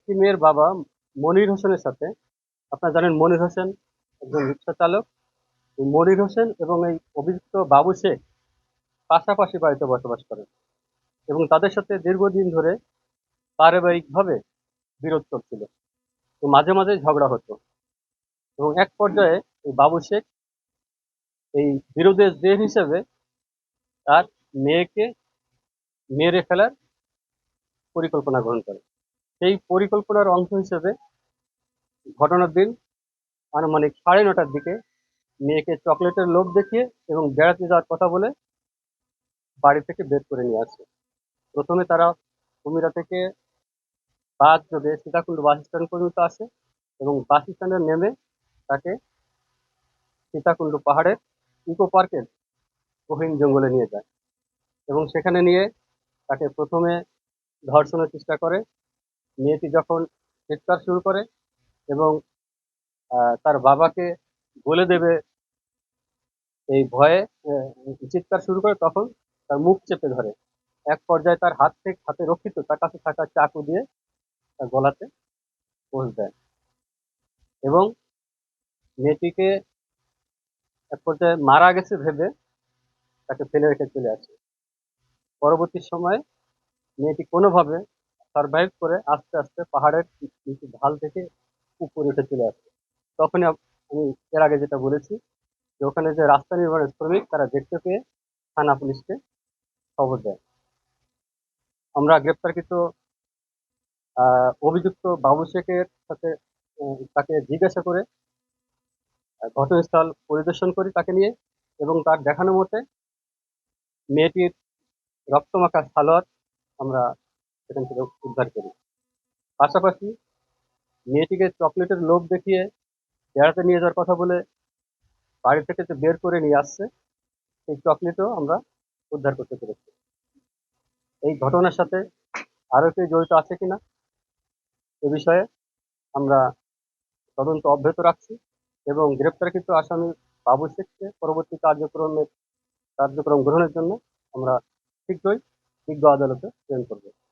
একটি মেয়ের বাবা মনির হোসেনের সাথে, আপনারা জানেন মনির হোসেন একজন রিক্সা চালক। এই মনির হোসেন এবং এই অভিযুক্ত বাবু শেখ পাশাপাশি বাড়িতে বসবাস করেন এবং তাদের সাথে দীর্ঘদিন ধরে পারিবারিকভাবে বিরোধ চলছিল। তো মাঝে মাঝে ঝগড়া হতো এবং এক পর্যায়ে এই বাবু শেখ এই বিরোধের জের হিসেবে তার মেয়েকে মেরে ফেলার পরিকল্পনা গ্রহণ করে। সেই পরিকল্পনার অংশ হিসেবে ঘটনার দিন আনুমানিক 9:30টার দিকে মেয়েকে চকলেটের লোভ দেখিয়ে এবং বেড়াতে যাওয়ার কথা বলে বাড়ি থেকে বের করে নিয়ে আসে। প্রথমে তারা কুমিরা থেকে বাস যোগে সীতাকুণ্ড বাস স্ট্যান্ড পর্যন্ত আসে এবং বাস স্ট্যান্ডে নেমে তাকে সীতাকুণ্ড পাহাড়ের ইকো পার্কের গহীন জঙ্গলে নিয়ে যায় এবং সেখানে নিয়ে তাকে প্রথমে ধর্ষণের চেষ্টা করে। মেয়েটি যখন চিৎকার শুরু করে এবং তার বাবাকে বলে দেবে এই ভয়ে চিৎকার শুরু করে, তখন তার মুখ চেপে ধরে। এক পর্যায়ে তার হাতে রক্ষিত তার কাছে থাকা চাকু দিয়ে তার গলাতে পোঁচ দেয় এবং মেয়েটিকে এক পর্যায়ে মারা গেছে ভেবে তাকে ফেলে রেখে চলে আসে। পরবর্তী সময়ে মেয়েটি কোনোভাবে সার্ভাইভ করে আস্তে আস্তে পাহাড়ের নিচু ঢাল থেকে উপরে উঠে চলে আসে। তখনই আমি এর আগে যেটা বলেছি যে ওখানে যে রাস্তা নির্মাণের শ্রমিক তারা দেখতে পেয়ে থানা পুলিশকে খবর দেয়। আমরা গ্রেপ্তারকৃত অভিযুক্ত বাবু শেখের সাথে তাকে জিজ্ঞাসা করে ঘটনাস্থল পরিদর্শন করি তাকে নিয়ে এবং তার দেখানো মতে মেয়েটির রক্তমাখা সালোয়ার আমরা সেখান থেকে উদ্ধার করি। পাশাপাশি মেয়েটিকে চকলেটের লোভ দেখিয়ে বেড়াতে নিয়ে যাওয়ার কথা বলে বাড়ি থেকে যে বের করে নিয়ে আসছে সেই চকলেটও আমরা উদ্ধার করতে পেরেছি। এই ঘটনার সাথে আরো কেউ জড়িত আছে কিনা এ বিষয়ে আমরা তদন্ত অব্যাহত রাখছি এবং গ্রেপ্তারকৃত আসামি বাবু শেখকে পরবর্তী কার্যক্রম গ্রহণের জন্য আমরা শীঘ্রই বিজ্ঞ আদালতে প্রেরণ করব।